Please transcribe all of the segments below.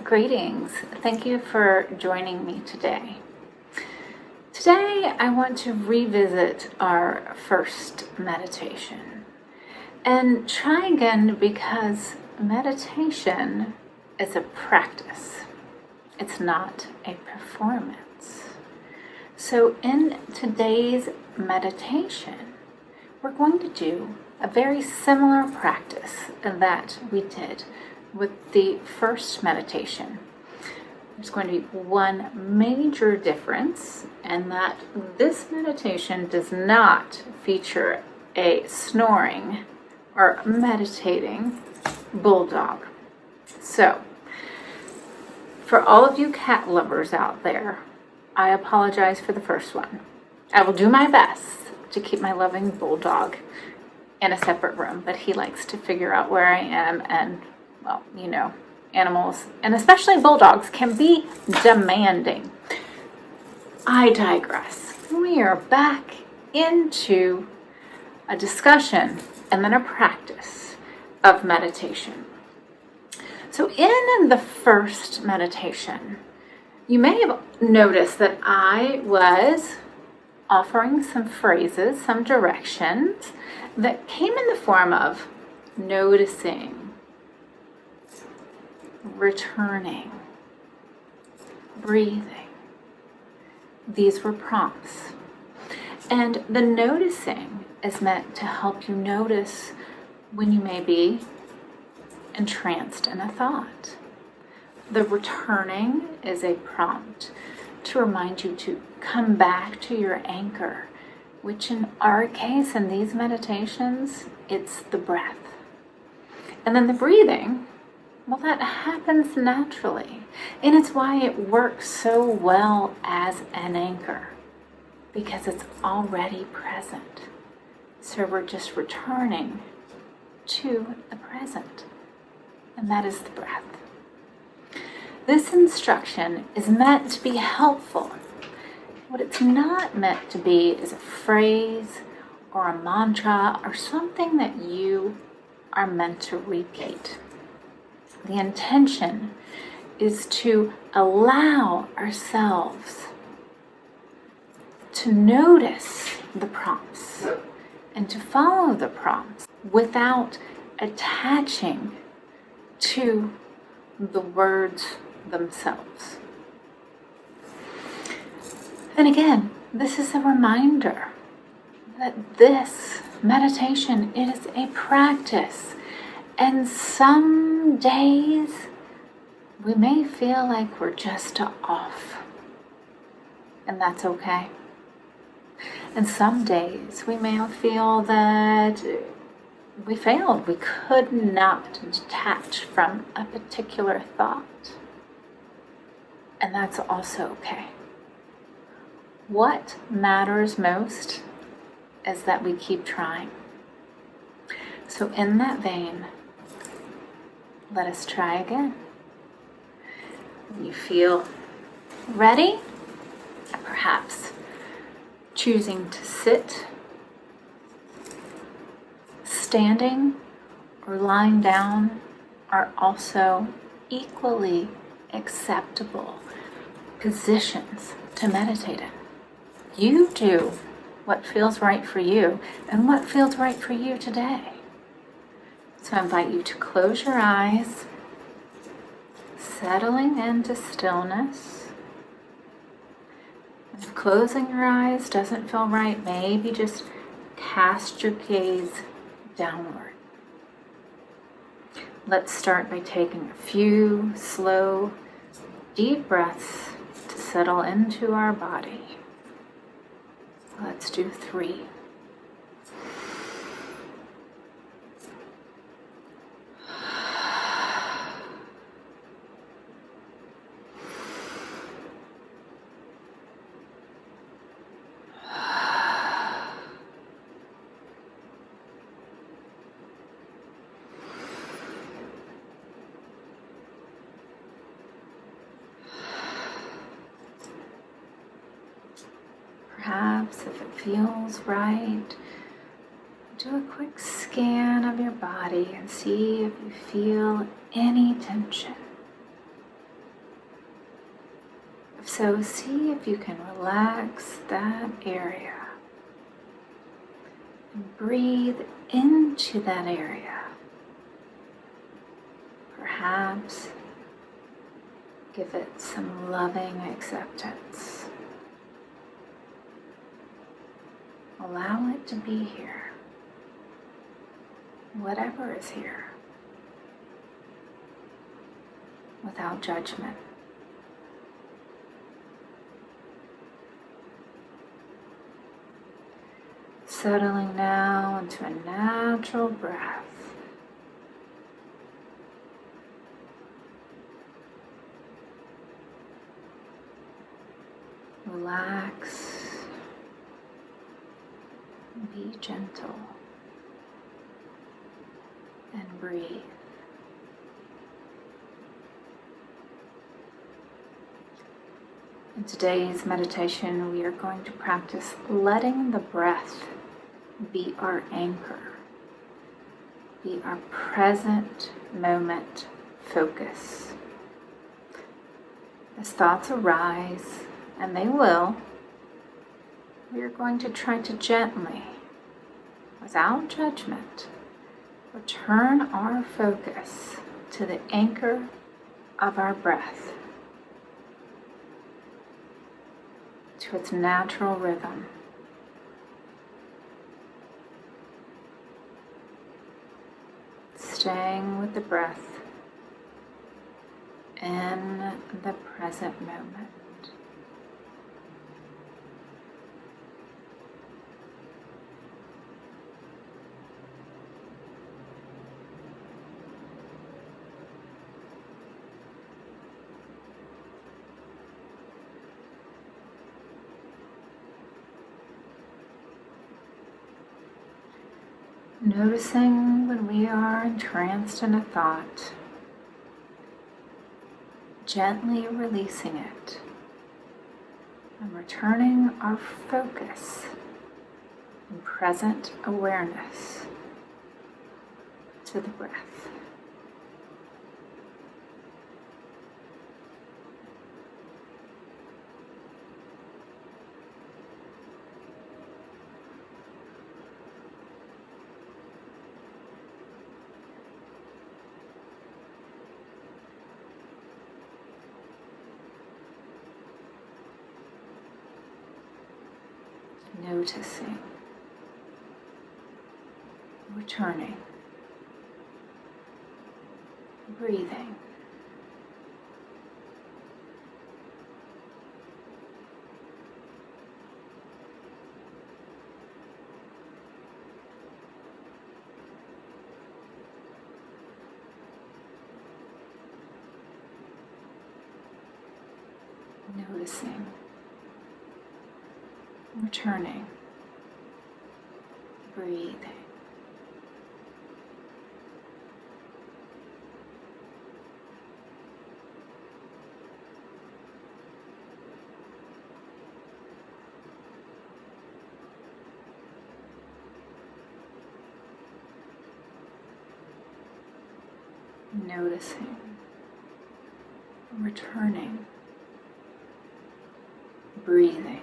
Greetings. Thank you for joining me today. Today, I want to revisit our first meditation and try again because meditation is a practice. It's not a performance. So in today's meditation, we're going to do a very similar practice that we did with the first meditation. There's going to be one major difference, and that this meditation does not feature a snoring or meditating bulldog. So, for all of you cat lovers out there, I apologize for the first one. I will do my best to keep my loving bulldog in a separate room, but he likes to figure out where I am, and well, you know, animals, and especially bulldogs, can be demanding. I digress. We are back into a discussion and then a practice of meditation. So in the first meditation, you may have noticed that I was offering some phrases, some directions that came in the form of noticing, returning, breathing. These were prompts. And the noticing is meant to help you notice when you may be entranced in a thought. The returning is a prompt to remind you to come back to your anchor, which in our case, in these meditations, it's the breath. And then the breathing, well, that happens naturally, and it's why it works so well as an anchor, because it's already present. So we're just returning to the present, and that is the breath. This instruction is meant to be helpful. What it's not meant to be is a phrase or a mantra or something that you are meant to repeat. The intention is to allow ourselves to notice the prompts and to follow the prompts without attaching to the words themselves. And again, this is a reminder that this meditation is a practice. And some days we may feel like we're just off, and that's okay. And some days we may feel that we failed. We could not detach from a particular thought, and that's also okay. What matters most is that we keep trying. So in that vein, let us try again. When you feel ready, perhaps choosing to sit, standing, or lying down are also equally acceptable positions to meditate in. You do what feels right for you and what feels right for you today. So I invite you to close your eyes, settling into stillness. If closing your eyes doesn't feel right, maybe just cast your gaze downward. Let's start by taking a few slow, deep breaths to settle into our body. Let's do 3. Perhaps if it feels right, do a quick scan of your body and see if you feel any tension. So see if you can relax that area and breathe into that area. Perhaps give it some loving acceptance. Allow it to be here, whatever is here, without judgment. Settling now into a natural breath. Relax. Be gentle. And breathe. In today's meditation, we are going to practice letting the breath be our anchor, be our present moment focus. As thoughts arise, and they will, we are going to try to gently, without judgment, return our focus to the anchor of our breath, to its natural rhythm. Staying with the breath in the present moment. Noticing when we are entranced in a thought, gently releasing it and returning our focus in present awareness to the breath. Noticing, returning, breathing. Noticing, returning, breathing. Noticing, returning, breathing.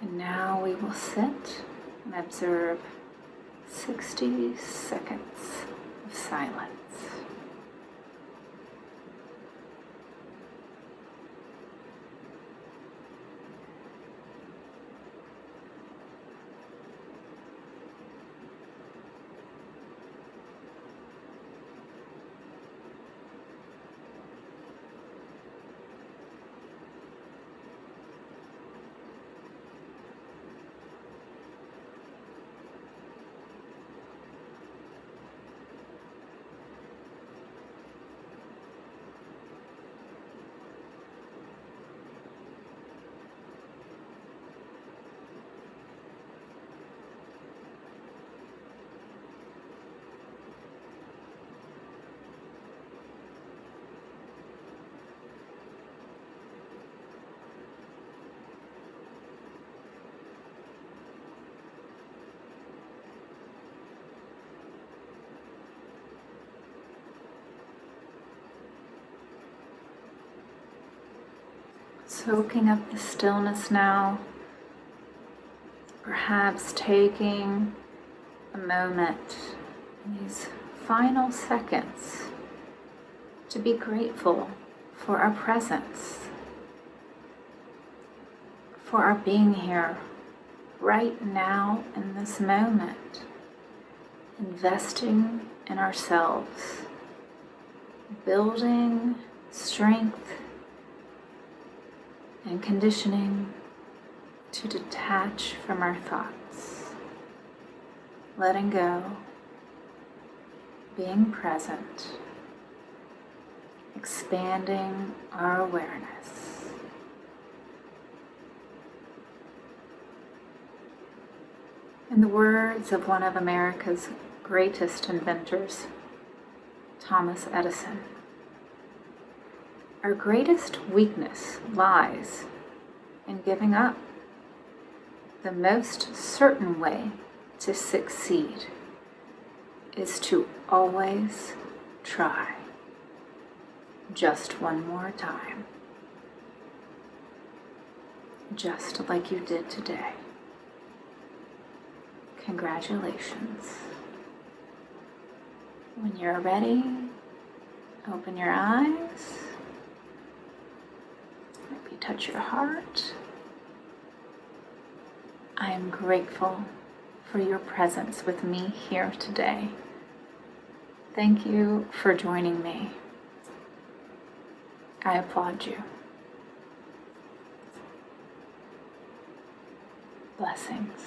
And now we will sit and observe 60 seconds of silence. Soaking up the stillness now, perhaps taking a moment in these final seconds to be grateful for our presence, for our being here right now in this moment, investing in ourselves, building strength and conditioning to detach from our thoughts, letting go, being present, expanding our awareness. In the words of one of America's greatest inventors, Thomas Edison, our greatest weakness lies in giving up. The most certain way to succeed is to always try. Just one more time. Just like you did today. Congratulations. When you're ready, open your eyes. Maybe touch your heart. I am grateful for your presence with me here today. Thank you for joining me. I applaud you. Blessings.